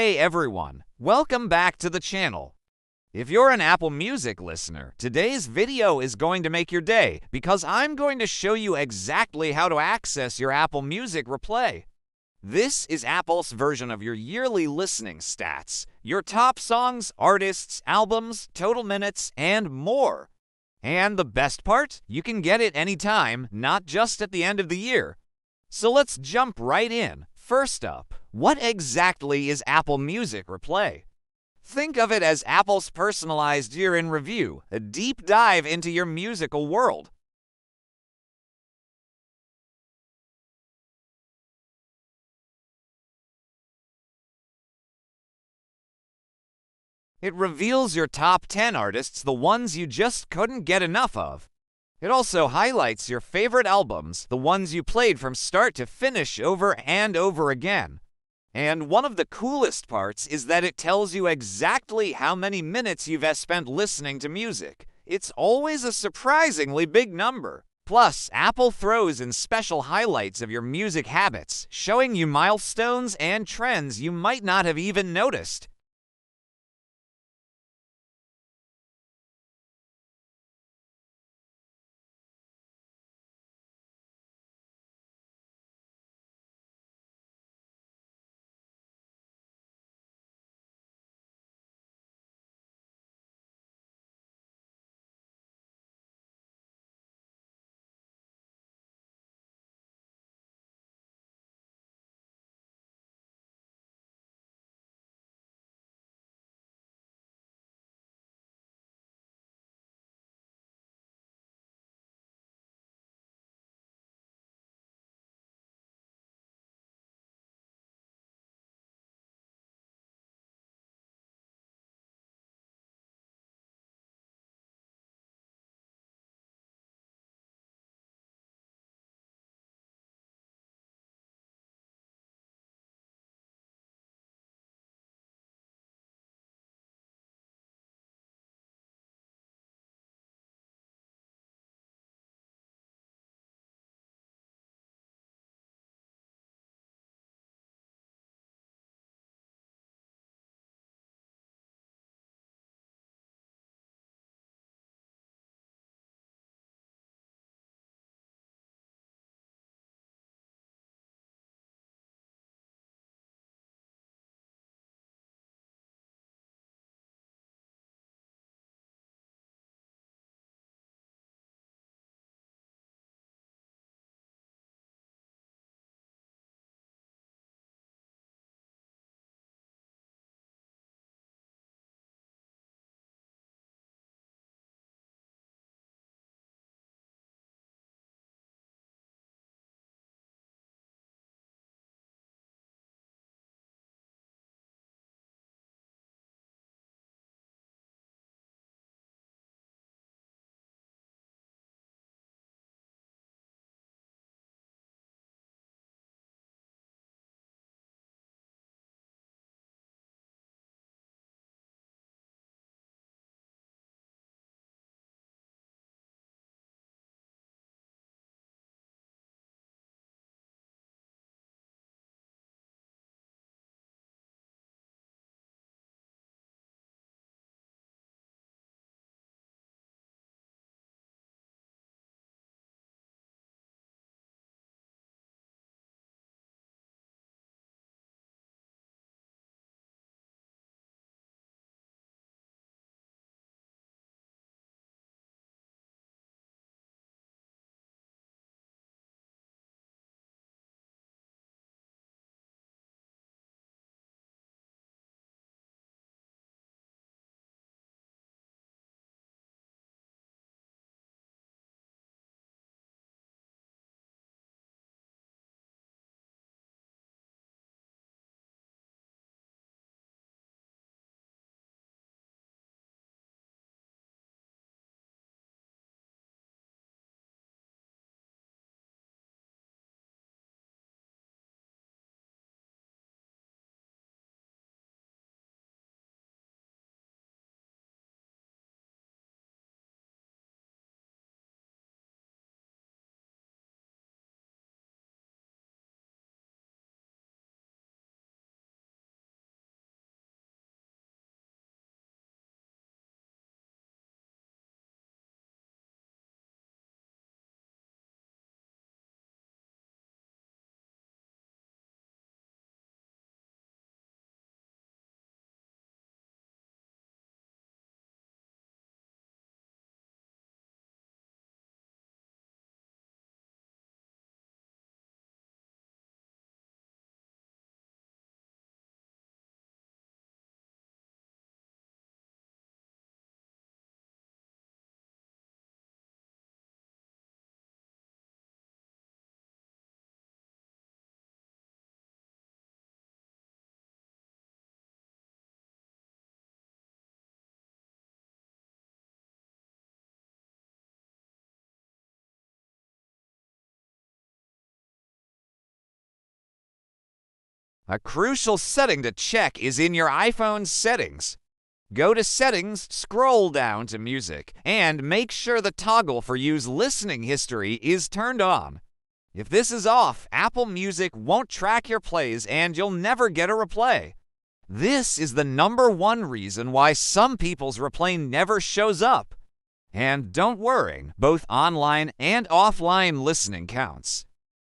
Hey everyone, welcome back to the channel. If you're an Apple Music listener, today's video is going to make your day because I'm going to show you exactly how to access your Apple Music Replay. This is Apple's version of your yearly listening stats, your top songs, artists, albums, total minutes, and more. And the best part? You can get it anytime, not just at the end of the year. So let's jump right in. First up, what exactly is Apple Music Replay? Think of it as Apple's personalized year in review, a deep dive into your musical world. It reveals your top 10 artists, the ones you just couldn't get enough of. It also highlights your favorite albums, the ones you played from start to finish over and over again. And one of the coolest parts is that it tells you exactly how many minutes you've spent listening to music. It's always a surprisingly big number. Plus, Apple throws in special highlights of your music habits, showing you milestones and trends you might not have even noticed. A crucial setting to check is in your iPhone's settings. Go to Settings, scroll down to Music, and make sure the toggle for Use Listening History is turned on. If this is off, Apple Music won't track your plays and you'll never get a replay. This is the #1 reason why some people's replay never shows up. And don't worry, both online and offline listening counts.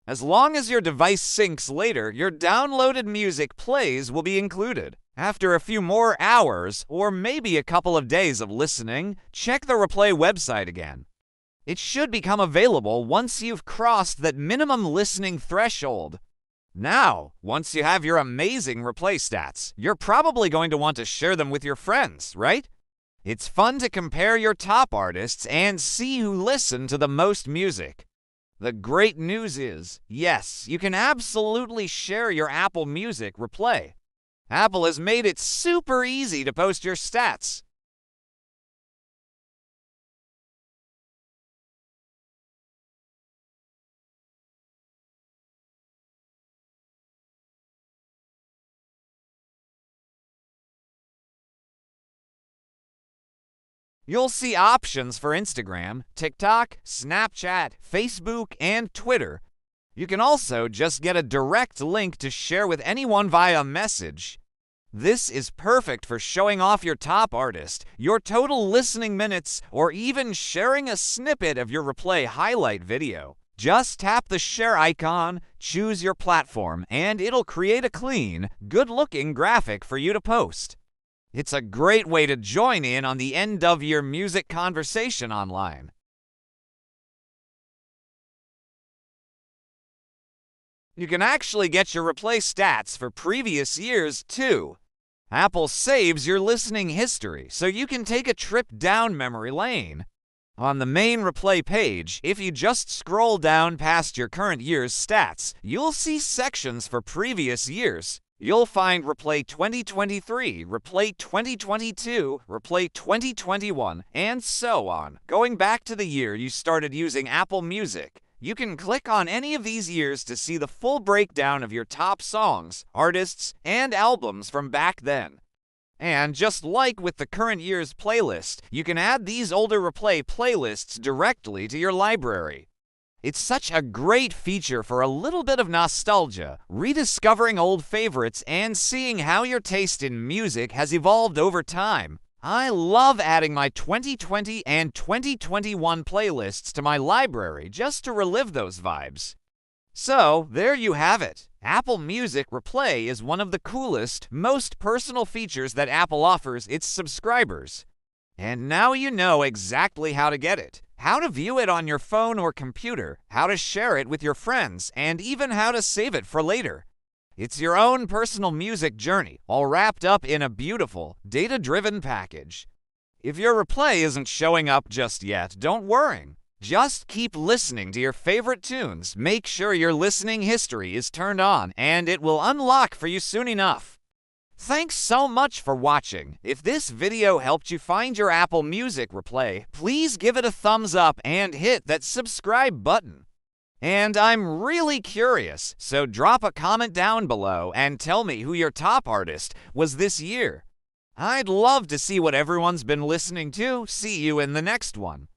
As long as your device syncs later, your downloaded music plays will be included. After a few more hours, or maybe a couple of days of listening, check the replay website again. It should become available once you've crossed that minimum listening threshold. Now, once you have your amazing replay stats, you're probably going to want to share them with your friends, right? It's fun to compare your top artists and see who listened to the most music. The great news is, yes, you can absolutely share your Apple Music replay. Apple has made it super easy to post your stats. You'll see options for Instagram, TikTok, Snapchat, Facebook, and Twitter. You can also just get a direct link to share with anyone via message. This is perfect for showing off your top artist, your total listening minutes, or even sharing a snippet of your replay highlight video. Just tap the share icon, choose your platform, and it'll create a clean, good-looking graphic for you to post. It's a great way to join in on the end of your music conversation online. You can actually get your replay stats for previous years, too. Apple saves your listening history, so you can take a trip down memory lane. On the main replay page, if you just scroll down past your current year's stats, you'll see sections for previous years. You'll find Replay 2023, Replay 2022, Replay 2021, and so on, going back to the year you started using Apple Music. You can click on any of these years to see the full breakdown of your top songs, artists, and albums from back then. And just like with the current year's playlist, you can add these older replay playlists directly to your library. It's such a great feature for a little bit of nostalgia, rediscovering old favorites, and seeing how your taste in music has evolved over time. I love adding my 2020 and 2021 playlists to my library just to relive those vibes. So, there you have it. Apple Music Replay is one of the coolest, most personal features that Apple offers its subscribers. And now you know exactly how to get it, how to view it on your phone or computer, how to share it with your friends, and even how to save it for later. It's your own personal music journey, all wrapped up in a beautiful, data-driven package. If your replay isn't showing up just yet, don't worry. Just keep listening to your favorite tunes, make sure your listening history is turned on, and it will unlock for you soon enough. Thanks so much for watching. If this video helped you find your Apple Music replay, please give it a thumbs up and hit that subscribe button. And I'm really curious, so drop a comment down below and tell me who your top artist was this year. I'd love to see what everyone's been listening to. See you in the next one.